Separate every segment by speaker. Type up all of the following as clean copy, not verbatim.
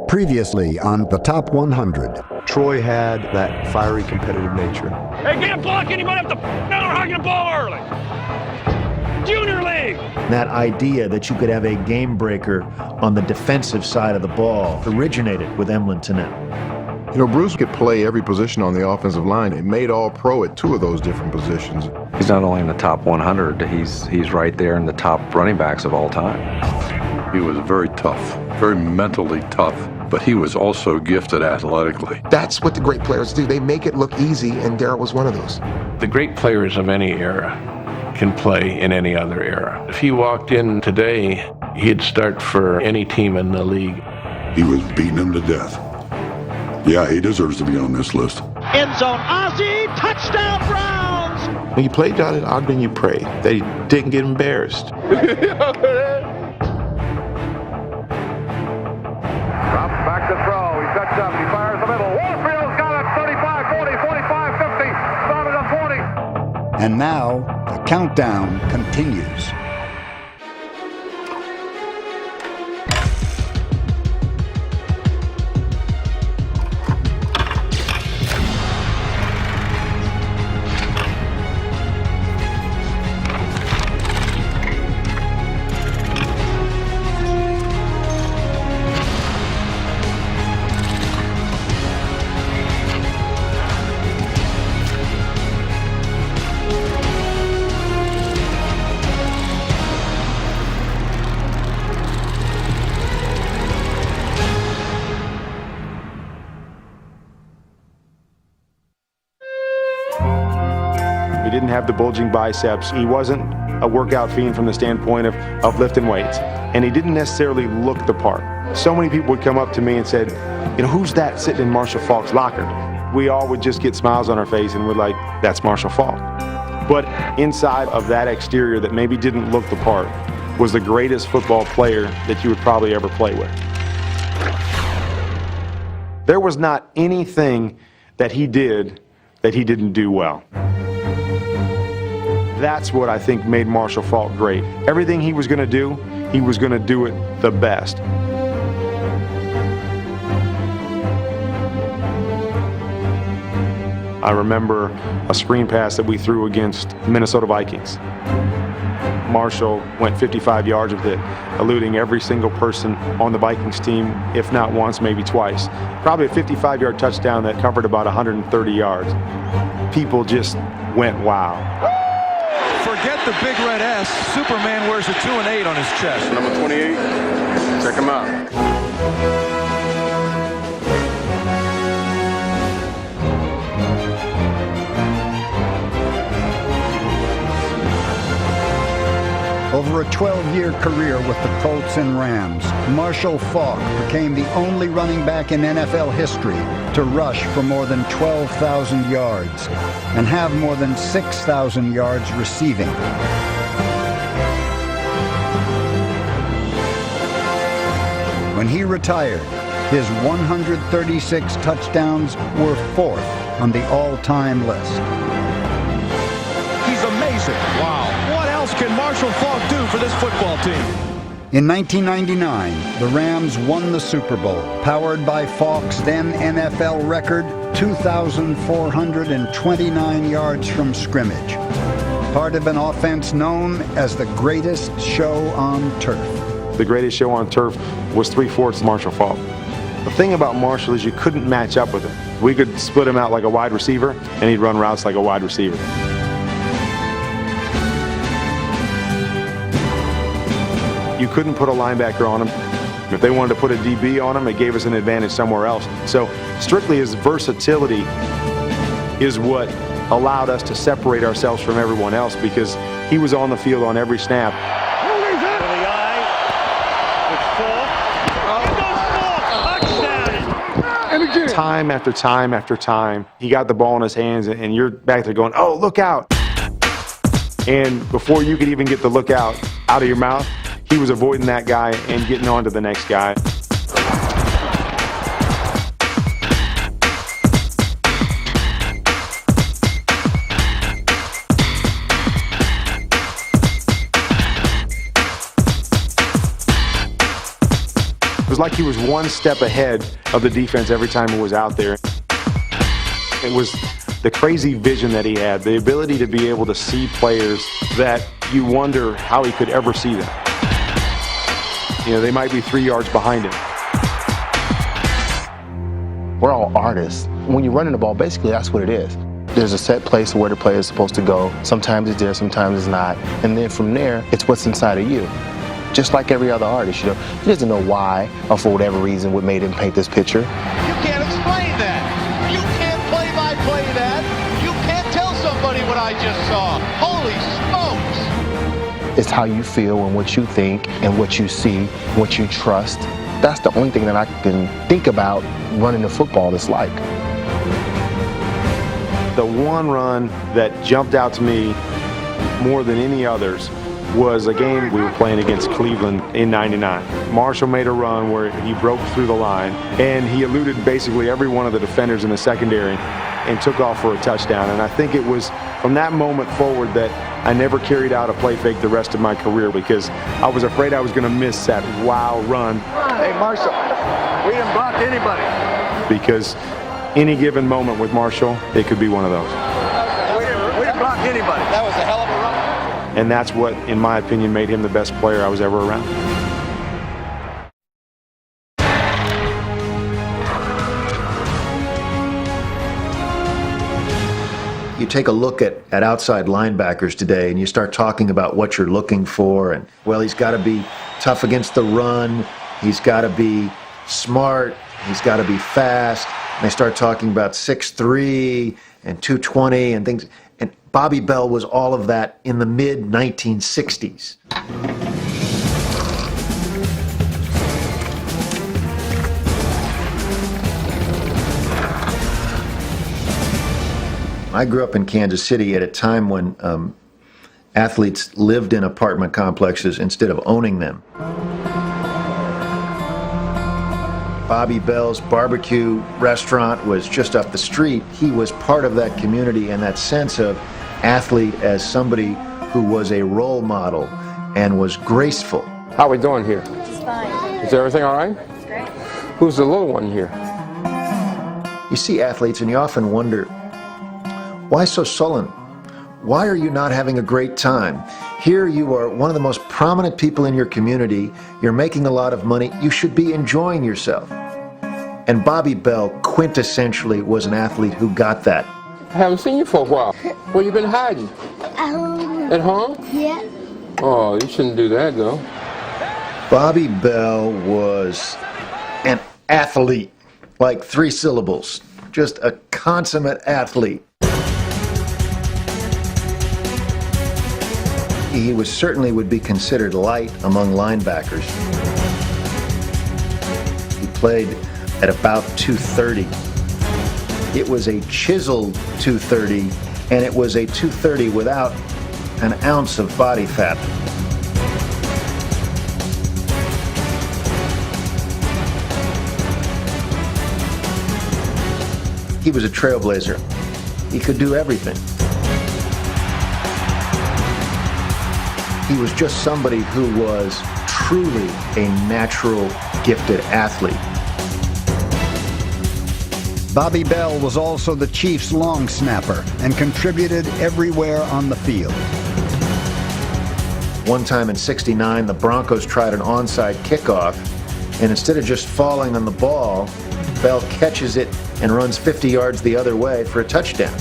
Speaker 1: Previously on the Top 100.
Speaker 2: Troy had that fiery competitive nature.
Speaker 3: Hey, can't block anybody up the down hugging the ball early. Junior league.
Speaker 4: That idea that you could have a game breaker on the defensive side of the ball originated with Emlen Tunnell.
Speaker 5: You know, Bruce could play every position on the offensive line and made All-Pro at 2 of those different positions.
Speaker 6: He's not only in the top 100, he's right there in the top running backs of all time.
Speaker 7: He was very tough, very mentally tough, but he was also gifted athletically.
Speaker 8: That's what the great players do. They make it look easy, and Darrell was one of those.
Speaker 9: The great players of any era can play in any other era. If he walked in today, he'd start for any team in the league.
Speaker 7: He was beating him to death. Yeah, he deserves to be on this list.
Speaker 10: End zone, Ozzie, touchdown Browns!
Speaker 11: When you played down in Ogden, you prayed that he didn't get embarrassed.
Speaker 12: Back to throw. He sets up. He fires the middle. Warfield's got it. 35, 40, 45, 50. Started at 40.
Speaker 1: And now, the countdown continues.
Speaker 13: He didn't have the bulging biceps. He wasn't a workout fiend from the standpoint of lifting weights. And he didn't necessarily look the part. So many people would come up to me and said, you know, who's that sitting in Marshall Faulk's locker? We all would just get smiles on our face and we're like, that's Marshall Faulk. But inside of that exterior that maybe didn't look the part was the greatest football player that you would probably ever play with. There was not anything that he did that he didn't do well. That's what I think made Marshall Faulk great. Everything he was going to do, he was going to do it the best. I remember a screen pass that we threw against the Minnesota Vikings. Marshall went 55 yards with it, eluding every single person on the Vikings team, if not once, maybe twice. Probably a 55-yard touchdown that covered about 130 yards. People just went, wow.
Speaker 14: Forget the big red S. Superman wears a 2 and 8 on his chest.
Speaker 7: Number 28, check him out.
Speaker 1: Over a 12-year career with the Colts and Rams, Marshall Faulk became the only running back in NFL history to rush for more than 12,000 yards and have more than 6,000 yards receiving. When he retired, his 136 touchdowns were 4th on the all-time list.
Speaker 14: He's amazing. Wow. What else can Marshall Faulk do for this football team?
Speaker 1: In 1999, the Rams won the Super Bowl, powered by Faulk's then NFL record, 2,429 yards from scrimmage. Part of an offense known as the greatest show on turf.
Speaker 13: The greatest show on turf was 3/4 Marshall Faulk. The thing about Marshall is you couldn't match up with him. We could split him out like a wide receiver, and he'd run routes like a wide receiver. You couldn't put a linebacker on him. If they wanted to put a DB on him, it gave us an advantage somewhere else. So strictly his versatility is what allowed us to separate ourselves from everyone else, because he was on the field on every snap. Time after time after time, he got the ball in his hands, and you're back there going, oh, look out. And before you could even get the look out of your mouth, he was avoiding that guy and getting on to the next guy. It was like he was one step ahead of the defense every time he was out there. It was the crazy vision that he had, the ability to be able to see players that you wonder how he could ever see them. You know, they might be 3 yards behind him.
Speaker 8: We're all artists. When you're running the ball, basically that's what it is. There's a set place where the player is supposed to go. Sometimes it's there, sometimes it's not. And then from there, it's what's inside of you. Just like every other artist, you know, he doesn't know why or for whatever reason what made him paint this picture.
Speaker 10: You can't explain that. You can't play-by-play that. You can't tell somebody what I just saw. Holy smokes!
Speaker 8: It's how you feel and what you think and what you see, what you trust. That's the only thing that I can think about running the football is like.
Speaker 13: The one run that jumped out to me more than any others was a game we were playing against Cleveland in '99. Marshall made a run where he broke through the line, and he eluded basically every one of the defenders in the secondary and took off for a touchdown. And I think it was from that moment forward that I never carried out a play fake the rest of my career because I was afraid I was going to miss that wow run.
Speaker 10: Hey, Marshall, we didn't block anybody.
Speaker 13: Because any given moment with Marshall, it could be one of those.
Speaker 10: We didn't block anybody. That was a hell of a run.
Speaker 13: And that's what, in my opinion, made him the best player I was ever around.
Speaker 4: You take a look at outside linebackers today and you start talking about what you're looking for, and well, he's got to be tough against the run, he's got to be smart, he's got to be fast, and they start talking about 6'3" and 220 and things, and Bobby Bell was all of that in the mid-1960s. I grew up in Kansas City at a time when athletes lived in apartment complexes instead of owning them. Bobby Bell's barbecue restaurant was just up the street. He was part of that community and that sense of athlete as somebody who was a role model and was graceful.
Speaker 15: How are we doing here?
Speaker 16: It's fine.
Speaker 15: Is everything all right?
Speaker 16: It's great.
Speaker 15: Who's the little one here?
Speaker 4: You see athletes and you often wonder, why so sullen? Why are you not having a great time? Here you are one of the most prominent people in your community. You're making a lot of money. You should be enjoying yourself. And Bobby Bell quintessentially was an athlete who got that.
Speaker 15: I haven't seen you for a while. Where you been hiding? At home?
Speaker 16: Yeah.
Speaker 15: Oh, you shouldn't do that, though.
Speaker 4: Bobby Bell was an athlete, like 3 syllables. Just a consummate athlete. He was certainly would be considered light among linebackers. He played at about 230. It was a chiseled 230, and it was a 230 without an ounce of body fat. He was a trailblazer. He could do everything. He was just somebody who was truly a natural, gifted athlete.
Speaker 1: Bobby Bell was also the Chiefs' long snapper and contributed everywhere on the field.
Speaker 4: One time in '69, the Broncos tried an onside kickoff, and instead of just falling on the ball, Bell catches it and runs 50 yards the other way for a touchdown.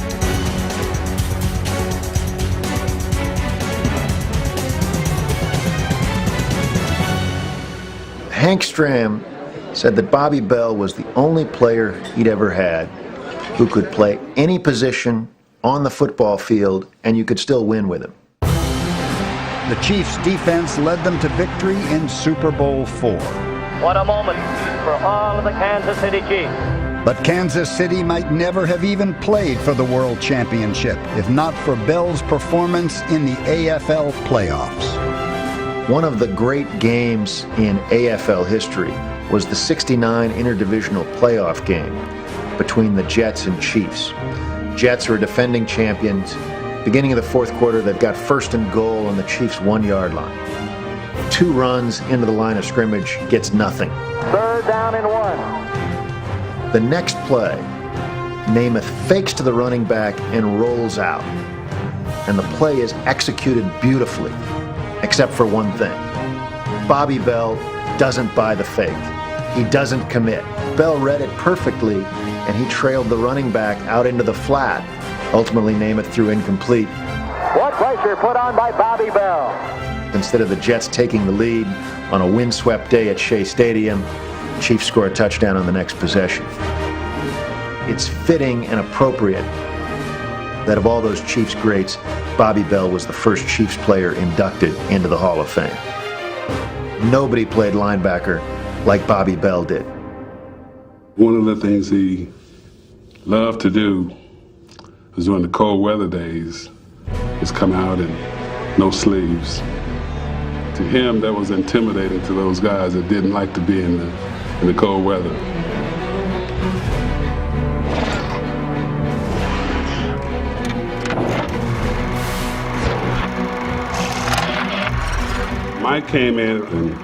Speaker 4: Hank Stram said that Bobby Bell was the only player he'd ever had who could play any position on the football field and you could still win with him.
Speaker 1: The Chiefs' defense led them to victory in Super Bowl IV.
Speaker 10: What a moment for all of the Kansas City Chiefs.
Speaker 1: But Kansas City might never have even played for the World Championship if not for Bell's performance in the AFL playoffs.
Speaker 4: One of the great games in AFL history was the '69 interdivisional playoff game between the Jets and Chiefs. Jets are defending champions. Beginning of the fourth quarter, they've got 1st and goal on the Chiefs' 1-yard line. 2 runs into the line of scrimmage, gets nothing.
Speaker 12: 3rd down and 1.
Speaker 4: The next play, Namath fakes to the running back and rolls out. And the play is executed beautifully, except for one thing. Bobby Bell doesn't buy the fake. He doesn't commit. Bell read it perfectly, and he trailed the running back out into the flat. Ultimately, Namath threw incomplete.
Speaker 12: What pressure put on by Bobby Bell?
Speaker 4: Instead of the Jets taking the lead on a windswept day at Shea Stadium, the Chiefs score a touchdown on the next possession. It's fitting and appropriate that of all those Chiefs greats, Bobby Bell was the first Chiefs player inducted into the Hall of Fame. Nobody played linebacker like Bobby Bell did.
Speaker 16: One of the things he loved to do was during the cold weather days is come out in no sleeves. To him, that was intimidating to those guys that didn't like to be in the cold weather. Mike came in and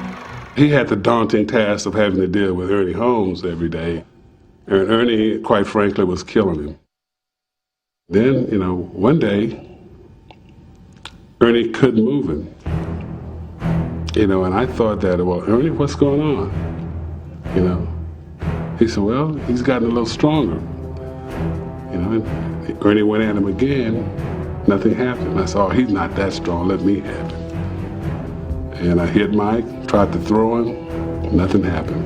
Speaker 16: he had the daunting task of having to deal with Ernie Holmes every day. And Ernie, quite frankly, was killing him. Then, one day, Ernie couldn't move him. And I thought that, well, Ernie, what's going on? He said, well, he's gotten a little stronger. And Ernie went at him again, nothing happened. I said, oh, he's not that strong, let me have it. And I hit Mike, tried to throw him, nothing happened.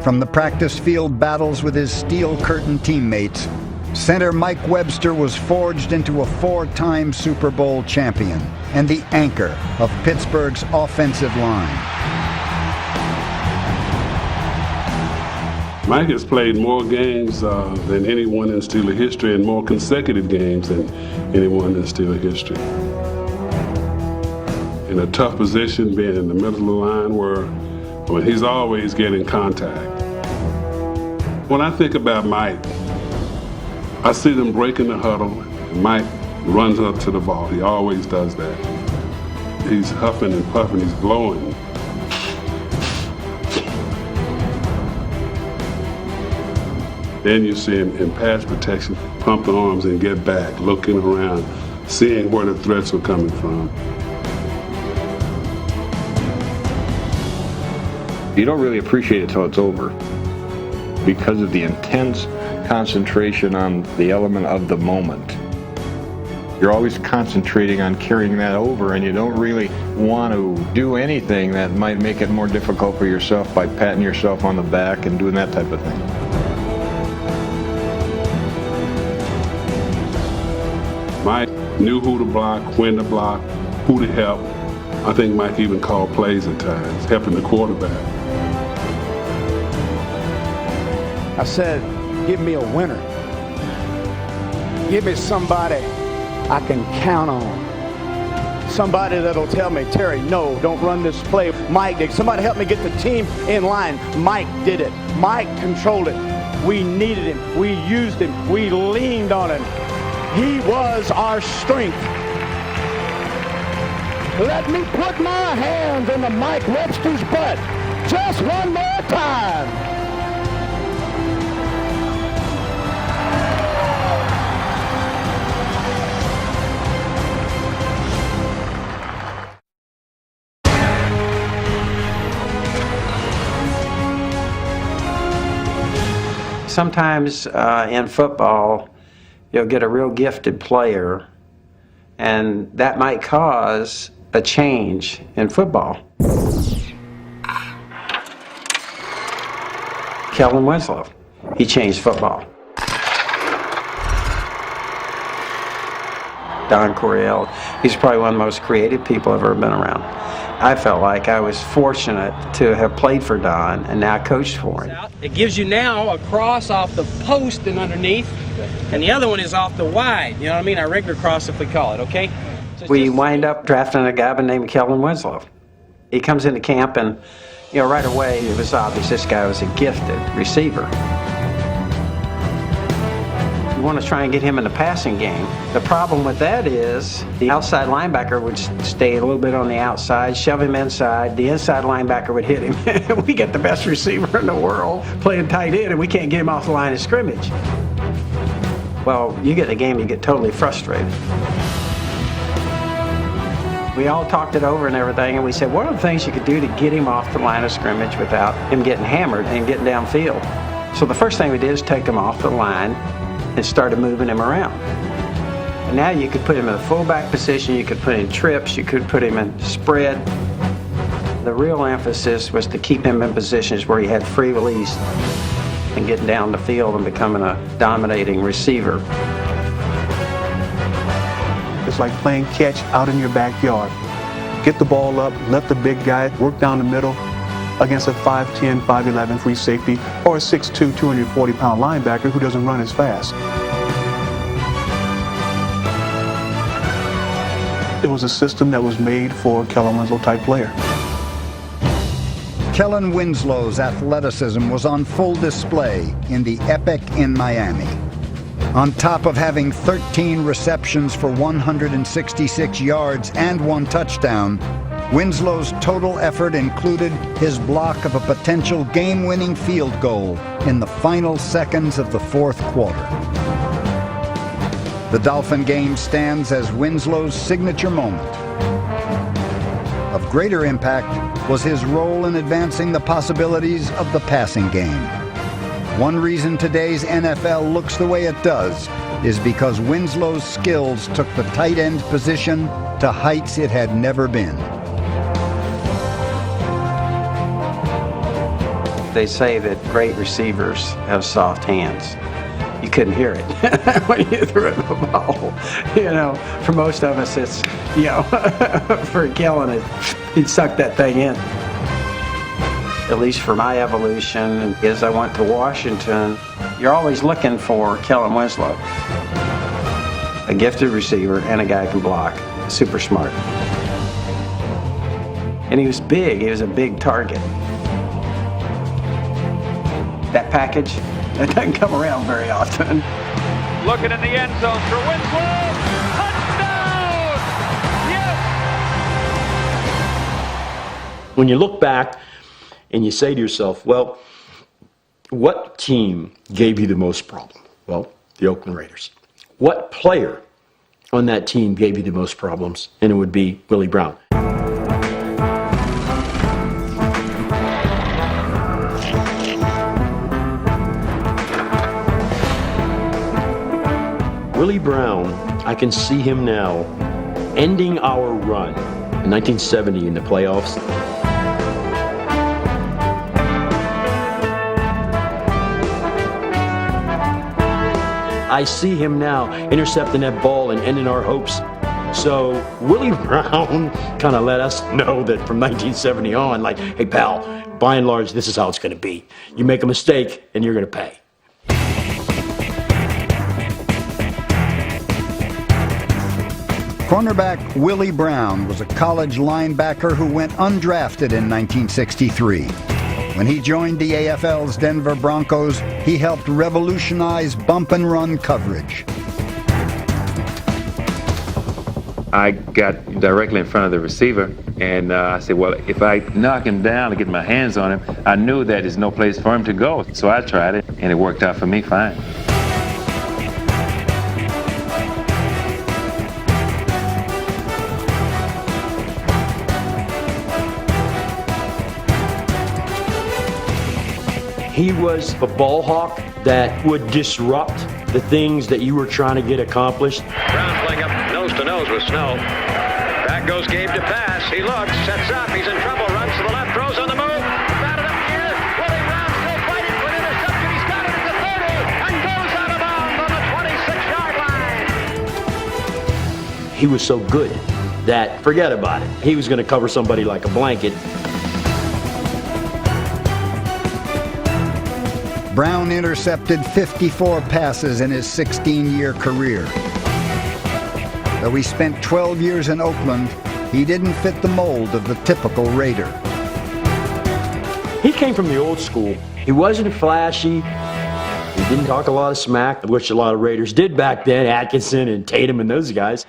Speaker 1: From the practice field battles with his steel curtain teammates, center Mike Webster was forged into a 4-time Super Bowl champion and the anchor of Pittsburgh's offensive line.
Speaker 16: Mike has played more games than anyone in Steeler history and more consecutive games than anyone in Steeler history. In a tough position, being in the middle of the line where he's always getting contact. When I think about Mike, I see them breaking the huddle, and Mike runs up to the ball. He always does that. He's huffing and puffing, he's blowing. Then you see him in pass protection, pump the arms and get back, looking around, seeing where the threats were coming from.
Speaker 17: You don't really appreciate it till it's over because of the intense concentration on the element of the moment. You're always concentrating on carrying that over, and you don't really want to do anything that might make it more difficult for yourself by patting yourself on the back and doing that type of thing.
Speaker 16: Mike knew who to block, when to block, who to help. I think Mike even called plays at times, helping the quarterback.
Speaker 18: I said, give me a winner. Give me somebody I can count on. Somebody that'll tell me, Terry, no, don't run this play. Mike did. Somebody help me get the team in line. Mike did it. Mike controlled it. We needed him. We used him. We leaned on him. He was our strength. Let me put my hands into Mike Webster's butt just one more time.
Speaker 19: Sometimes in football, you'll get a real gifted player, and that might cause a change in football. Kellen Winslow, he changed football. Don Coryell, he's probably one of the most creative people I've ever been around. I felt like I was fortunate to have played for Don and now coached for him.
Speaker 20: It gives you now a cross off the post and underneath, and the other one is off the wide. You know what I mean? Our regular cross, if we call it, okay? So
Speaker 19: we wind up drafting a guy named Kellen Winslow. He comes into camp and, right away it was obvious this guy was a gifted receiver. We want to try and get him in the passing game. The problem with that is the outside linebacker would stay a little bit on the outside, shove him inside. The inside linebacker would hit him. We get the best receiver in the world playing tight end, and we can't get him off the line of scrimmage. Well, you get in a game, you get totally frustrated. We all talked it over and everything, and we said, what are the things you could do to get him off the line of scrimmage without him getting hammered and getting downfield? So the first thing we did is take him off the line and started moving him around. And now you could put him in a fullback position, you could put him in trips, you could put him in spread. The real emphasis was to keep him in positions where he had free release and getting down the field and becoming a dominating receiver.
Speaker 21: It's like playing catch out in your backyard. Get the ball up, let the big guy work down the middle against a 5'10", 5'11" free safety or a 6'2", 240-pound linebacker who doesn't run as fast. It was a system that was made for a Kellen Winslow type player.
Speaker 1: Kellen Winslow's athleticism was on full display in the Epic in Miami. On top of having 13 receptions for 166 yards and 1 touchdown, Winslow's total effort included his block of a potential game-winning field goal in the final seconds of the fourth quarter. The Dolphin game stands as Winslow's signature moment. Of greater impact was his role in advancing the possibilities of the passing game. One reason today's NFL looks the way it does is because Winslow's skills took the tight end position to heights it had never been.
Speaker 19: They say that great receivers have soft hands. You couldn't hear it when you threw the ball. You know, for most of us, it's, you know, for Kellen, he'd suck that thing in. At least for my evolution, as I went to Washington, you're always looking for Kellen Winslow. A gifted receiver and a guy who can block. Super smart. And he was big. He was a big target. That package, that doesn't come around very often.
Speaker 3: Looking in the end zone for Winslow. Touchdown! Yes!
Speaker 22: When you look back and you say to yourself, well, what team gave you the most problem? Well, the Oakland Raiders. What player on that team gave you the most problems? And it would be Willie Brown. Willie Brown, I can see him now ending our run in 1970 in the playoffs. I see him now intercepting that ball and ending our hopes. So Willie Brown kind of let us know that from 1970 on, like, hey pal, by and large, this is how it's going to be. You make a mistake and you're going to pay.
Speaker 1: Cornerback Willie Brown was a college linebacker who went undrafted in 1963. When he joined the AFL's Denver Broncos, he helped revolutionize bump-and-run coverage.
Speaker 23: I got directly in front of the receiver, and I said, well, if I knock him down and get my hands on him, I knew that there's no place for him to go. So I tried it, and it worked out for me fine.
Speaker 22: He was a ball hawk that would disrupt the things that you were trying to get accomplished.
Speaker 24: Brown playing up nose to nose with Snow. Back goes Gabe to pass. He looks, sets up, he's in trouble, runs to the left, throws on the move. Batted up here. Willie Brown still fighting for an interception. He's got it at the 30 and goes out of bounds on the 26-yard line.
Speaker 22: He was so good that, forget about it, he was going to cover somebody like a blanket.
Speaker 1: Brown intercepted 54 passes in his 16-year career. Though he spent 12 years in Oakland, he didn't fit the mold of the typical Raider.
Speaker 22: He came from the old school. He wasn't flashy. He didn't talk a lot of smack, which a lot of Raiders did back then, Atkinson and Tatum and those guys.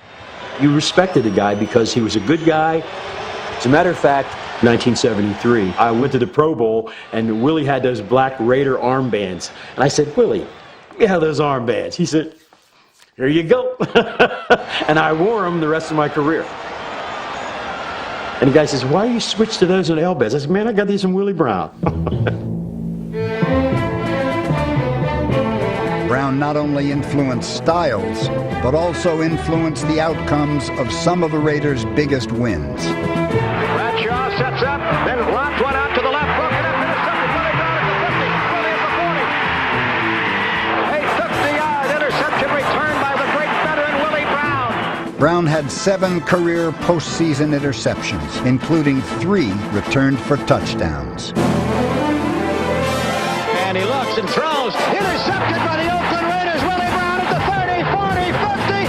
Speaker 22: You respected the guy because he was a good guy. As a matter of fact, 1973, I went to the Pro Bowl, and Willie had those black Raider armbands. And I said, Willie, you have those armbands. He said, here you go. And I wore them the rest of my career. And the guy says, why you switch to those on L-bands? I said, man, I got these from Willie Brown.
Speaker 1: Brown not only influenced styles, but also influenced the outcomes of some of the Raiders' biggest wins.
Speaker 24: Bradshaw sets up, then lops one out to the left, broken up, intercepted, Willie Brown at the 50, Willie at the 40. A 50-yard interception returned by the great veteran Willie Brown.
Speaker 1: Brown had 7 career postseason interceptions, including 3 returned for touchdowns.
Speaker 24: And he looks and throws, intercepted by the Oakland Raiders, Willie Brown at the 30, 40, 50.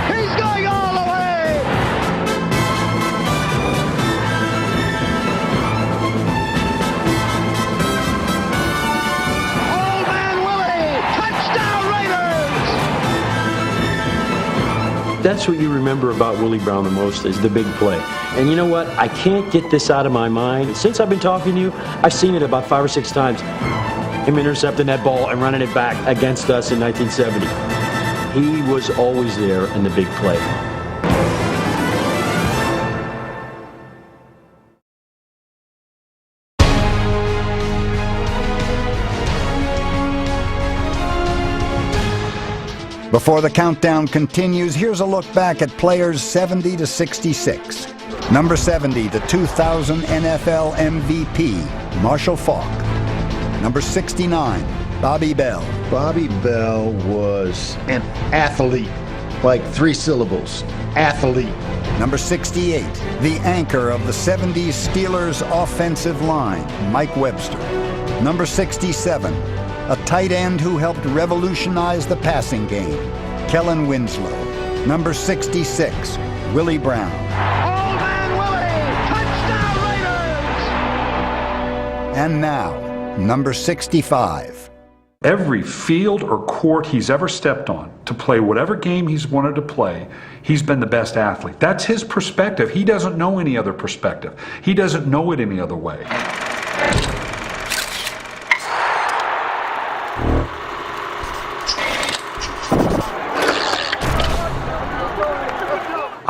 Speaker 24: He's going all the way. Old man Willie, touchdown Raiders.
Speaker 22: That's what you remember about Willie Brown the most, is the big play. And you know what? I can't get this out of my mind. Since I've been talking to you, I've seen it about 5 or 6 times. Him intercepting that ball and running it back against us in 1970. He was always there in the big play.
Speaker 1: Before the countdown continues, here's a look back at players 70 to 66. Number 70, the 2000 NFL MVP, Marshall Faulk. Number 69, Bobby Bell.
Speaker 4: Bobby Bell was an athlete, like 3 syllables, athlete.
Speaker 1: Number 68, the anchor of the 70s Steelers offensive line, Mike Webster. Number 67, a tight end who helped revolutionize the passing game, Kellen Winslow. Number 66, Willie Brown.
Speaker 24: Old man Willie, touchdown Raiders.
Speaker 1: And now, number 65.
Speaker 2: Every field or court he's ever stepped on to play whatever game he's wanted to play, he's been the best athlete. That's his perspective. He doesn't know any other perspective. He doesn't know it any other way.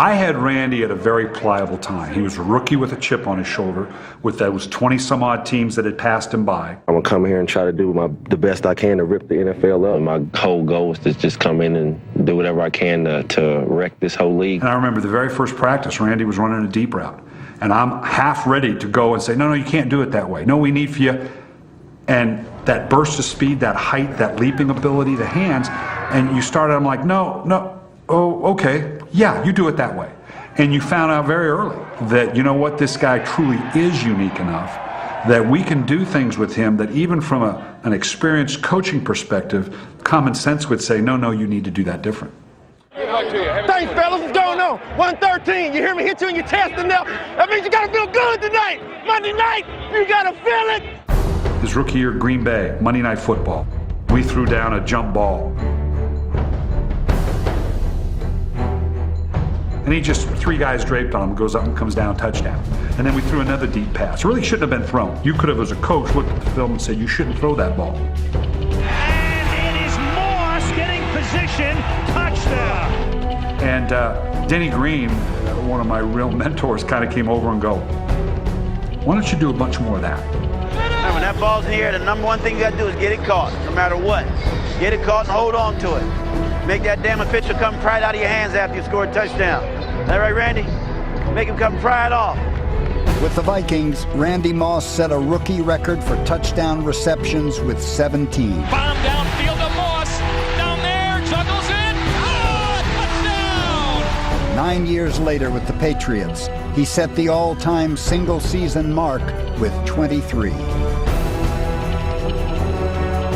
Speaker 2: I had Randy at a very pliable time. He was a rookie with a chip on his shoulder with those 20-some-odd teams that had passed him by.
Speaker 5: I'm going to come here and try to do the best I can to rip the NFL up. My whole goal was to just come in and do whatever I can to wreck this whole league.
Speaker 2: And I remember the very first practice, Randy was running a deep route. And I'm half ready to go and say, no, you can't do it that way. No, we need for you. And that burst of speed, that height, that leaping ability, the hands. And you started, I'm like, no. Oh, okay, yeah, you do it that way. And you found out very early that, you know what, this guy truly is unique enough that we can do things with him that even from an experienced coaching perspective, common sense would say, no, you need to do that different.
Speaker 10: Thanks, fellas. What's going on? 113. You hear me hit you in your chest and now? That means you gotta feel good tonight. Monday night, you gotta feel it.
Speaker 2: His rookie year, Green Bay, Monday Night Football. We threw down a jump ball. And he just, 3 guys draped on him, goes up and comes down, touchdown. And then we threw another deep pass. It really shouldn't have been thrown. You could have, as a coach, looked at the film and said, you shouldn't throw that ball.
Speaker 3: And it is Moss getting position, touchdown.
Speaker 2: And Denny Green, one of my real mentors, kind of came over and go, why don't you do a bunch more of that?
Speaker 6: When that ball's in the air, the number one thing you got to do is get it caught, no matter what. Get it caught and hold on to it. Make that damn official come pry it out of your hands after you score a touchdown. Is that right, Randy? Make him come pry it off.
Speaker 1: With the Vikings, Randy Moss set a rookie record for touchdown receptions with 17.
Speaker 3: Bomb downfield to Moss. Down there, juggles it. Oh, touchdown!
Speaker 1: 9 years later with the Patriots, he set the all-time single-season mark with 23.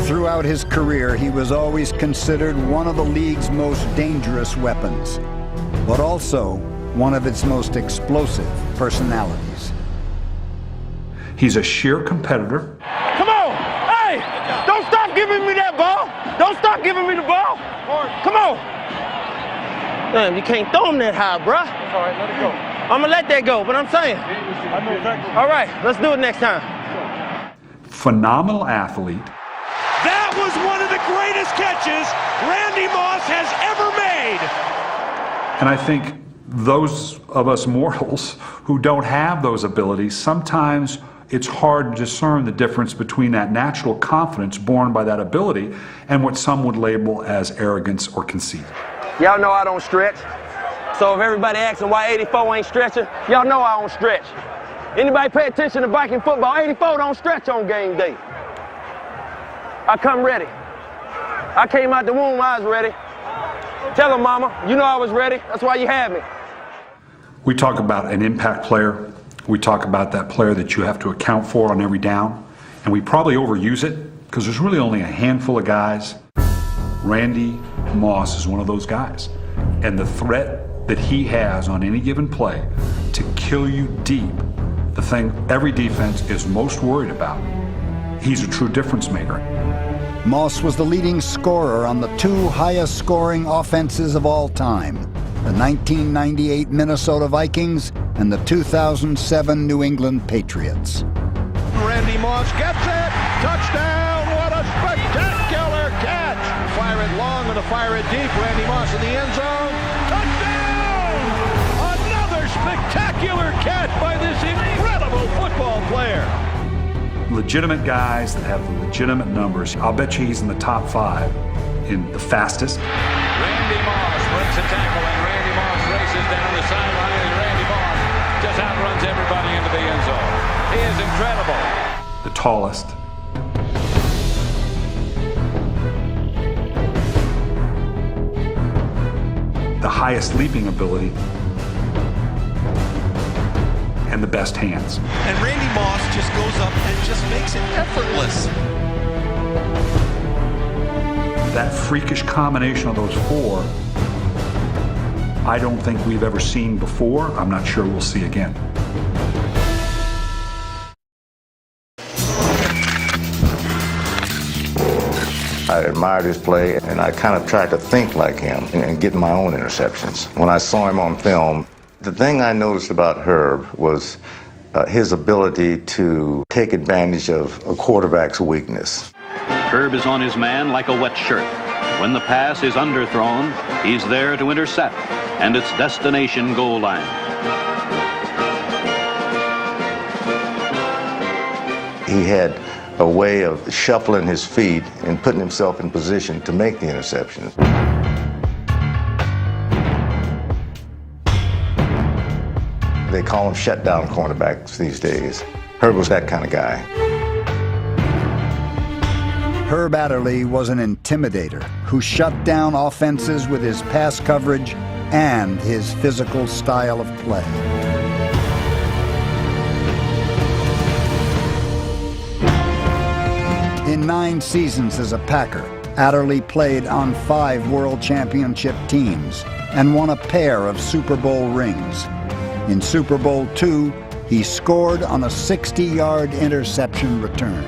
Speaker 1: Throughout his career, he was always considered one of the league's most dangerous weapons, but also one of its most explosive personalities.
Speaker 2: He's a sheer competitor.
Speaker 10: Come on! Hey! Don't stop giving me that ball. Don't stop giving me the ball. Come on. Damn, you can't throw him that high, bruh.
Speaker 12: All right, let it go.
Speaker 10: I'm going to let that go, but I'm saying.
Speaker 12: I know exactly.
Speaker 10: All right, let's do it next time.
Speaker 2: Phenomenal athlete.
Speaker 10: That was one of the greatest catches Randy Moss has ever made.
Speaker 2: And I think those of us mortals who don't have those abilities, sometimes it's hard to discern the difference between that natural confidence born by that ability and what some would label as arrogance or conceit.
Speaker 10: Y'all know I don't stretch. So if everybody asking why 84 ain't stretching, y'all know I don't stretch. Anybody pay attention to Viking football, 84 don't stretch on game day. I come ready. I came out the womb, I was ready. Tell them, mama, you know I was ready. That's why you had me.
Speaker 2: We talk about an impact player. We talk about that player that you have to account for on every down. And we probably overuse it because there's really only a handful of guys. Randy Moss is one of those guys. And the threat that he has on any given play to kill you deep, the thing every defense is most worried about. He's a true difference maker.
Speaker 1: Moss was the leading scorer on the 2 highest scoring offenses of all time, the 1998 Minnesota Vikings and the 2007 New England Patriots.
Speaker 10: Randy Moss gets it. Touchdown. What a spectacular catch. Fire it long and a fire it deep. Randy Moss in the end zone. Touchdown. Another spectacular catch by this incredible football player.
Speaker 2: Legitimate guys that have legitimate numbers. I'll bet you he's in the top 5 in the fastest.
Speaker 3: Randy Moss breaks a tackle, and Randy Moss races down the sideline, and Randy Moss just outruns everybody into the end zone. He is incredible.
Speaker 2: The tallest. The highest leaping ability. And the best hands.
Speaker 7: And Randy Moss just goes up and just makes it effortless.
Speaker 2: That freakish combination of those 4, I don't think we've ever seen before. I'm not sure we'll see again.
Speaker 4: I admired his play, and I kind of tried to think like him and get my own interceptions. When I saw him on film, the thing I noticed about Herb was his ability to take advantage of a quarterback's weakness.
Speaker 9: Herb is on his man like a wet shirt. When the pass is underthrown, he's there to intercept, and it's destination goal line.
Speaker 4: He had a way of shuffling his feet and putting himself in position to make the interception. They call them shutdown cornerbacks these days. Herb was that kind of guy.
Speaker 1: Herb Adderley was an intimidator who shut down offenses with his pass coverage and his physical style of play. In 9 seasons as a Packer, Adderley played on 5 World Championship teams and won a pair of Super Bowl rings. In Super Bowl II, he scored on a 60-yard interception return.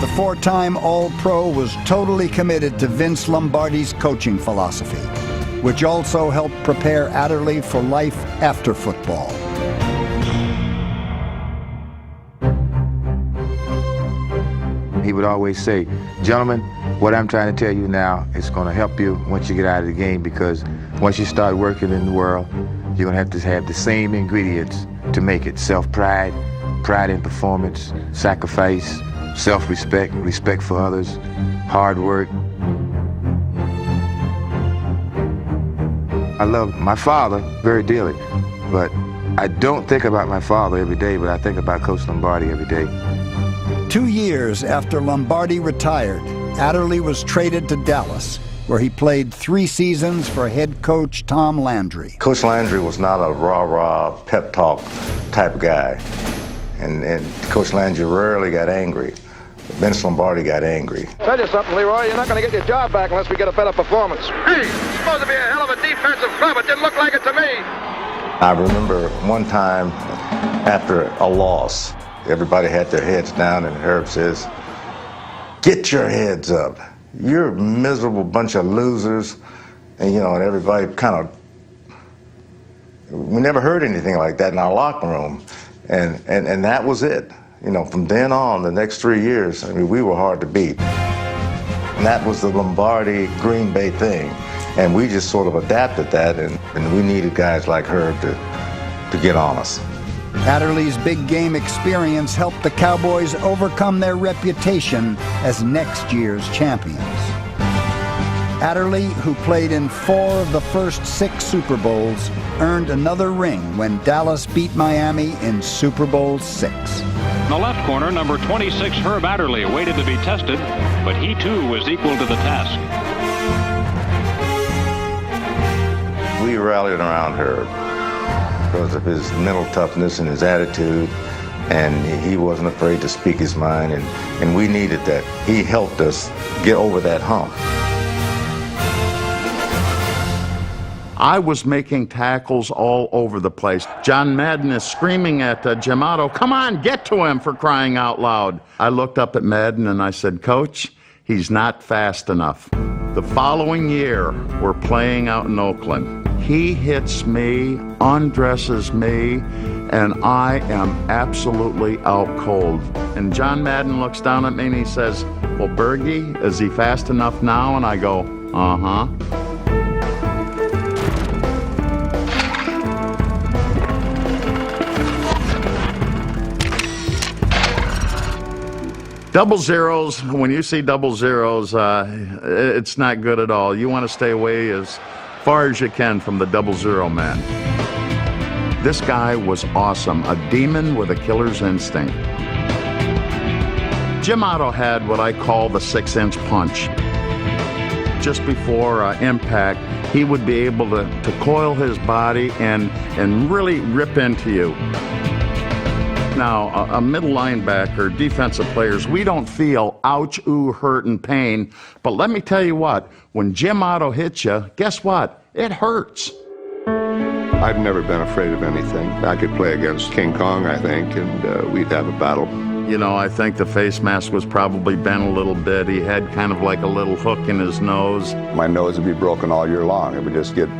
Speaker 1: The 4-time All-Pro was totally committed to Vince Lombardi's coaching philosophy, which also helped prepare Adderley for life after football.
Speaker 11: He would always say, gentlemen, what I'm trying to tell you now is going to help you once you get out of the game, because once you start working in the world, you're going to have the same ingredients to make it. Self-pride, pride in performance, sacrifice, self-respect, respect for others, hard work. I love my father very dearly, but I don't think about my father every day, but I think about Coach Lombardi every day.
Speaker 1: 2 years after Lombardi retired, Adderley was traded to Dallas, where he played 3 seasons for head coach Tom Landry.
Speaker 4: Coach Landry was not a rah-rah, pep talk type guy. And Coach Landry rarely got angry. Vince Lombardi got angry.
Speaker 12: Tell you something, Leroy, you're not going to get your job back unless we get a better performance. Hey, it's supposed to be a hell of a defensive club. It didn't look like it to me.
Speaker 4: I remember one time after a loss,
Speaker 11: Everybody had their heads down, and Herb says, "Get your heads up. You're a miserable bunch of losers." And, you know, and everybody kind of, we never heard anything like that in our locker room. And that was it. You know, from then on, the next 3 years, I mean, we were hard to beat. And that was the Lombardi-Green Bay thing. And we just sort of adapted that, and we needed guys like Herb to get on us.
Speaker 1: Adderley's big game experience helped the Cowboys overcome their reputation as next year's champions. Adderley, who played in 4 of the first 6 Super Bowls, earned another ring when Dallas beat Miami in Super Bowl VI.
Speaker 3: In the left corner, number 26, Herb Adderley, waited to be tested, but he too was equal to the task.
Speaker 11: We rallied around Herb because of his mental toughness and his attitude, and he wasn't afraid to speak his mind, and we needed that. He helped us get over that hump.
Speaker 8: I was making tackles all over the place. John Madden is screaming at Jim Otto, "Come on, get to him," for crying out loud. I looked up at Madden and I said, "Coach, he's not fast enough." The following year, we're playing out in Oakland. He hits me, undresses me, and I am absolutely out cold. And John Madden looks down at me and he says, "Well, Bergie, is he fast enough now?" And I go, "Uh-huh." Double zeros, when you see double zeros, it's not good at all. You want to stay away as far as you can from the double zero man. This guy was awesome, a demon with a killer's instinct. Jim Otto had what I call the 6-inch punch. Just before impact, he would be able to coil his body and really rip into you. Now, a middle linebacker, defensive players, we don't feel ouch, ooh, hurt, and pain. But let me tell you what, when Jim Otto hits you, guess what? It hurts.
Speaker 13: I've never been afraid of anything. I could play against King Kong, I think, and we'd have a battle.
Speaker 8: You know, I think the face mask was probably bent a little bit. He had kind of like a little hook in his nose.
Speaker 13: My nose would be broken all year long. It would just get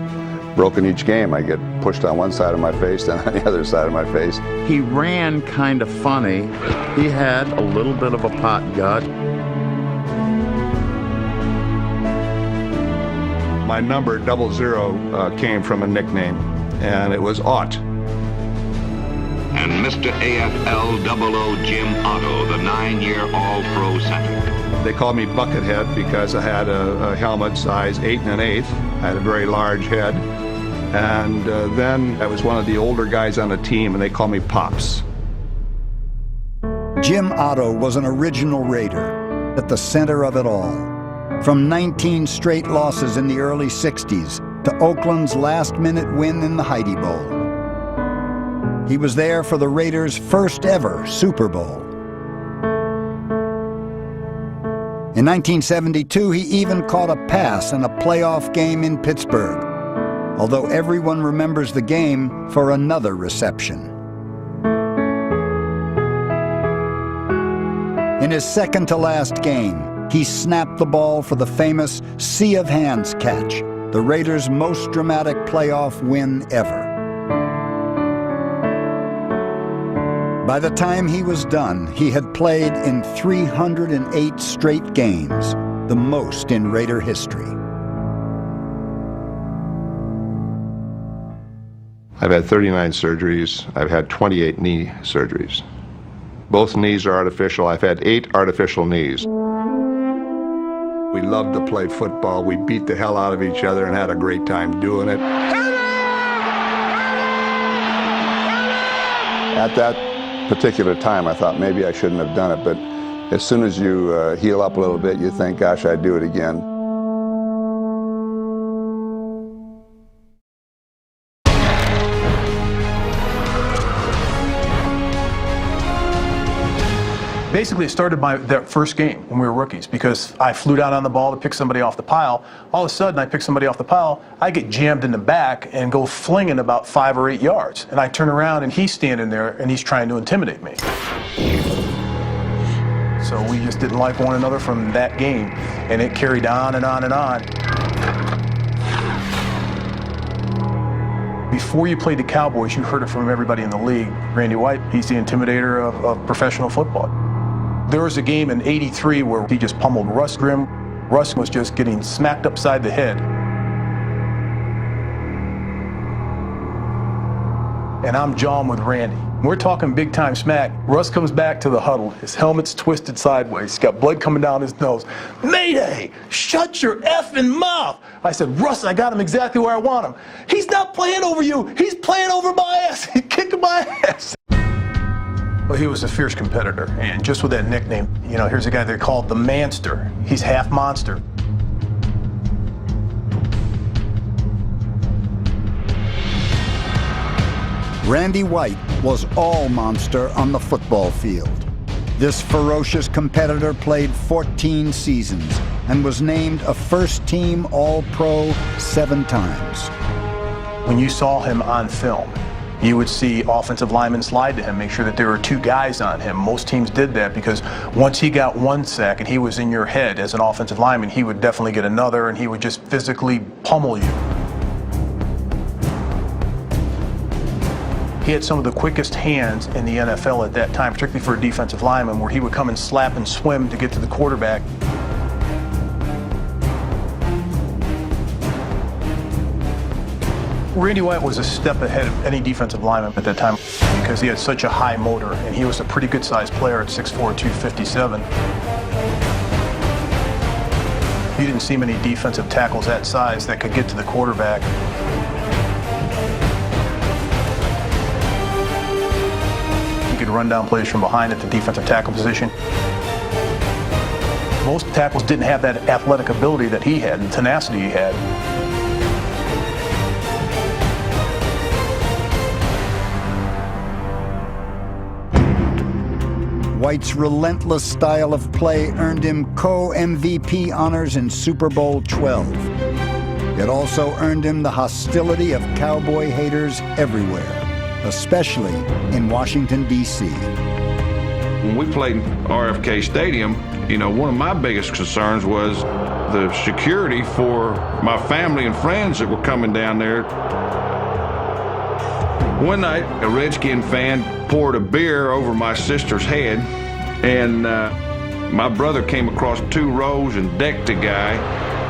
Speaker 13: broken each game. I get pushed on one side of my face, then on the other side of my face.
Speaker 8: He ran kind of funny. He had a little bit of a pot gut.
Speaker 13: My number 00 came from a nickname, and it was Ott.
Speaker 14: And Mr. AFL 00 Jim Otto, the 9-year All-Pro center.
Speaker 13: They called me Buckethead because I had a helmet size 8 1/8. I had a very large head. And then I was one of the older guys on the team, and they called me Pops.
Speaker 1: Jim Otto was an original Raider, at the center of it all. From 19 straight losses in the early 60s to Oakland's last-minute win in the Heidi Bowl. He was there for the Raiders' first ever Super Bowl. In 1972, he even caught a pass in a playoff game in Pittsburgh, although everyone remembers the game for another reception. In his second-to-last game, he snapped the ball for the famous Sea of Hands catch, the Raiders' most dramatic playoff win ever. By the time he was done, he had played in 308 straight games, the most in Raider history.
Speaker 13: I've had 39 surgeries. I've had 28 knee surgeries. Both knees are artificial. I've had 8 artificial knees. We loved to play football. We beat the hell out of each other and had a great time doing it. At that particular time, I thought maybe I shouldn't have done it, but as soon as you heal up a little bit, you think, gosh, I'd do it again.
Speaker 21: Basically, it started that first game when we were rookies, because I flew down on the ball to pick somebody off the pile. All of a sudden, I pick somebody off the pile, I get jammed in the back and go flinging about 5 or 8 yards. And I turn around and he's standing there and he's trying to intimidate me. so we just didn't like one another from that game. And it carried on and on and on. Before you played the Cowboys, you heard it from everybody in the league. Randy White, he's the intimidator of professional football. There was a game in '83 where he just pummeled Russ Grimm. Russ was just getting smacked upside the head. And I'm jawing with Randy. We're talking big time smack. Russ comes back to the huddle. His helmet's twisted sideways. He's got blood coming down his nose. Mayday! Shut your effing mouth! I said, Russ, I got him exactly where I want him. He's not playing over you. He's playing over my ass. He's kicking my ass. Well, he was a fierce competitor. And just with that nickname, you know, here's a guy they call the Manster. He's half monster.
Speaker 1: Randy White was all monster on the football field. This ferocious competitor played 14 seasons and was named a first-team All-Pro 7 times.
Speaker 21: When you saw him on film, you would see offensive linemen slide to him, make sure that there were 2 guys on him. Most teams did that because once he got 1 sack and he was in your head as an offensive lineman, he would definitely get another and he would just physically pummel you. He had some of the quickest hands in the NFL at that time, particularly for a defensive lineman, where he would come and slap and swim to get to the quarterback. Randy White was a step ahead of any defensive lineman at that time because he had such a high motor, and he was a pretty good-sized player at 6'4", 257. You didn't see many defensive tackles that size that could get to the quarterback. Could run down plays from behind at the defensive tackle position. Most tackles didn't have that athletic ability that he had and tenacity he had.
Speaker 1: White's relentless style of play earned him co-MVP honors in Super Bowl 12. It also earned him the hostility of cowboy haters everywhere, especially in Washington, D.C.
Speaker 15: When we played in RFK Stadium, you know, one of my biggest concerns was the security for my family and friends that were coming down there. One night, a Redskin fan poured a beer over my sister's head, and my brother came across 2 rows and decked the guy.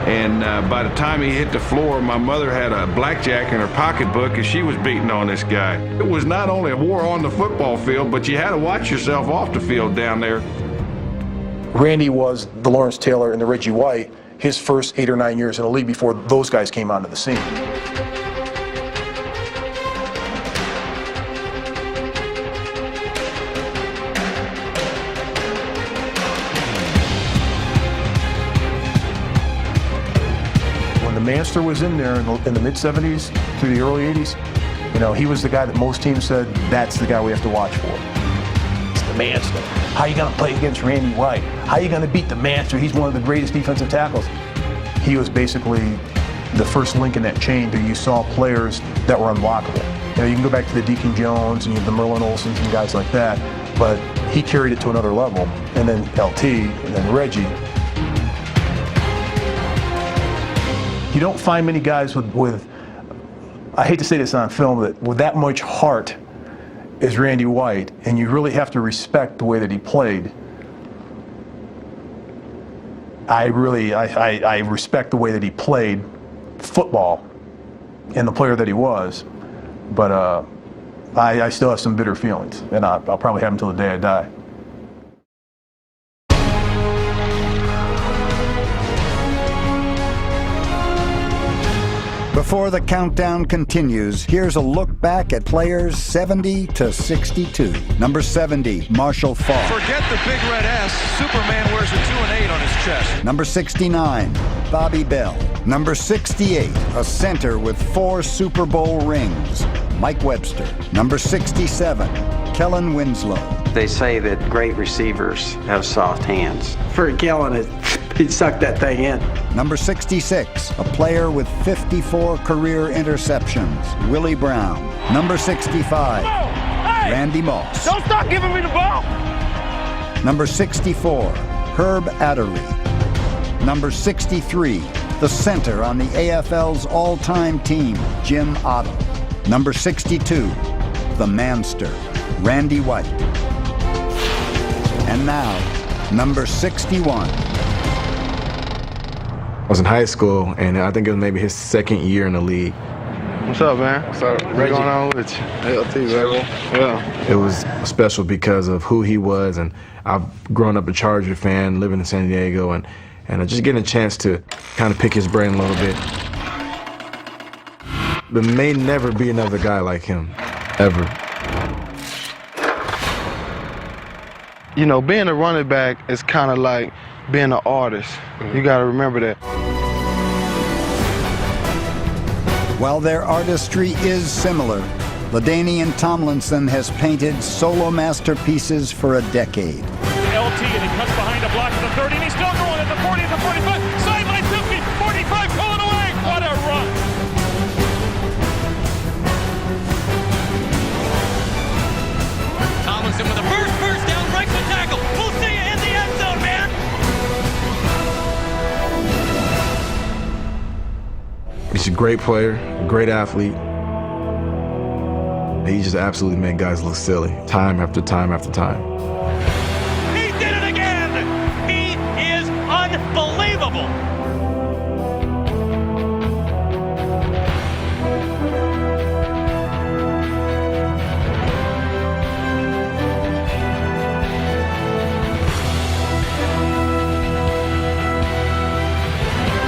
Speaker 15: And by the time he hit the floor, my mother had a blackjack in her pocketbook and she was beating on this guy. It was not only a war on the football field, but you had to watch yourself off the field down there.
Speaker 21: Randy was the Lawrence Taylor and the Reggie White his first 8 or 9 years in the league before those guys came onto the scene. Manster was in there in the mid-'70s through the early '80s. You know, he was the guy that most teams said, that's the guy we have to watch for. It's the Manster. How are you going to play against Randy White? How are you going to beat the Manster? He's one of the greatest defensive tackles. He was basically the first link in that chain that you saw players that were unblockable. You know, you can go back to the Deacon Jones and the Merlin Olsons and guys like that, but he carried it to another level. And then LT, and then Reggie. You don't find many guys with, I hate to say this on film, but with that much heart as Randy White, and you really have to respect the way that he played. I respect the way that he played football and the player that he was, but I still have some bitter feelings, and I'll probably have them until the day I die.
Speaker 1: Before the countdown continues, here's a look back at players 70 to 62. Number 70, Marshall Faulk.
Speaker 7: Forget the big red S. Superman wears a 2 and 8 on his chest.
Speaker 1: Number 69, Bobby Bell. Number 68, a center with 4 Super Bowl rings, Mike Webster. Number 67, Kellen Winslow.
Speaker 19: They say that great receivers have soft hands. For Kellen, he sucked that thing in.
Speaker 1: Number 66, a player with 54 career interceptions, Willie Brown. Number 65, Randy Moss.
Speaker 10: Don't stop giving me the ball!
Speaker 1: Number 64, Herb Adderley. Number 63, the center on the AFL's all-time team, Jim Otto. Number 62, the manster, Randy White. And now, number 61.
Speaker 16: I was in high school, and I think it was maybe his second year in the league.
Speaker 17: What's up, man? What's up? What's going on with you? LT, baby. Yeah.
Speaker 16: It was special because of who he was, and I've grown up a Charger fan, living in San Diego, and just getting a chance to kind of pick his brain a little bit. There may never be another guy like him, ever.
Speaker 17: You know, being a running back is kind of like being an artist. You got to remember that.
Speaker 1: While their artistry is similar, LaDainian Tomlinson has painted solo masterpieces for a decade.
Speaker 18: LT, and he cuts behind a block at the 30, and he's still going at the 40, at the 45, sideline 50, 45, pulling away. What a run! Tomlinson with a first down, breaks the tackle. We'll see you in the end zone, man.
Speaker 16: He's a great player, a great athlete. He just absolutely made guys look silly, time after time after time.
Speaker 18: He did it again! He is unbelievable!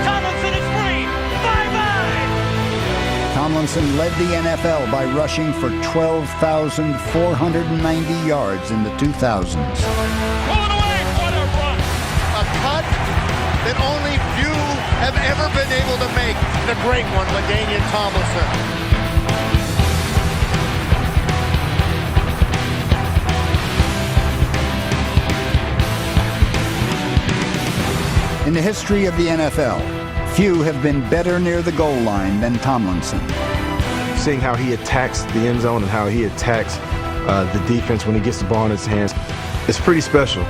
Speaker 18: Tomlinson is free! Bye-bye!
Speaker 1: Tomlinson led the NFL by rushing for 12,490 yards in the 2000s.
Speaker 18: Pulling away! What a run!
Speaker 20: A cut that only few have ever been able to make. The great one, LaDainian Tomlinson.
Speaker 1: In the history of the NFL, few have been better near the goal line than Tomlinson.
Speaker 16: Seeing how he attacks the end zone and how he attacks the defense when he gets the ball in his hands, it's pretty special.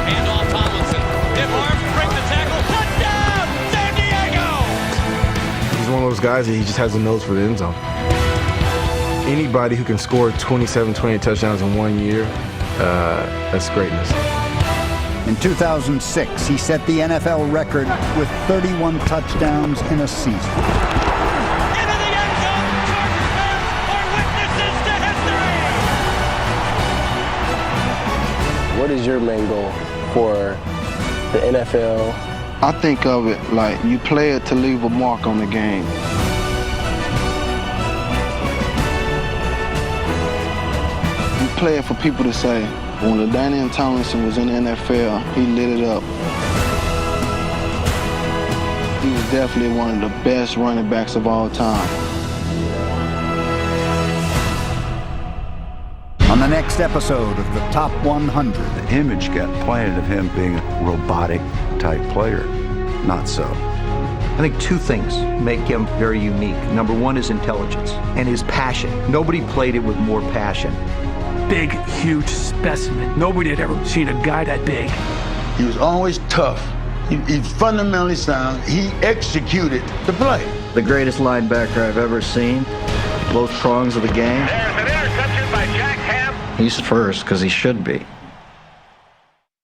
Speaker 18: Handoff Tomlinson. Hip arms, breaks the tackle. Touchdown! San Diego!
Speaker 16: He's one of those guys that he just has a nose for the end zone. Anybody who can score 27, 28 touchdowns in 1 year, that's greatness.
Speaker 1: In 2006, he set the NFL record with 31 touchdowns in a season.
Speaker 18: Into the end zone! Chargers fans are witnesses to history!
Speaker 10: What is your main goal for the NFL?
Speaker 17: I think of it like you play it to leave a mark on the game. You play it for people to say, when LaDainian Tomlinson was in the NFL, he lit it up. He was definitely one of the best running backs of all time.
Speaker 1: On the next episode of the Top 100,
Speaker 2: The image got planted of him being a robotic type player. Not so.
Speaker 25: I think two things make him very unique. Number one is intelligence and his passion. Nobody played it with more passion.
Speaker 26: Big, huge specimen. Nobody had ever seen a guy that big.
Speaker 27: He was always tough. He's fundamentally sound. He executed the play.
Speaker 22: The greatest linebacker I've ever seen. Both prongs of the game.
Speaker 24: There's an interception by Jack Ham.
Speaker 22: He's first because he should be.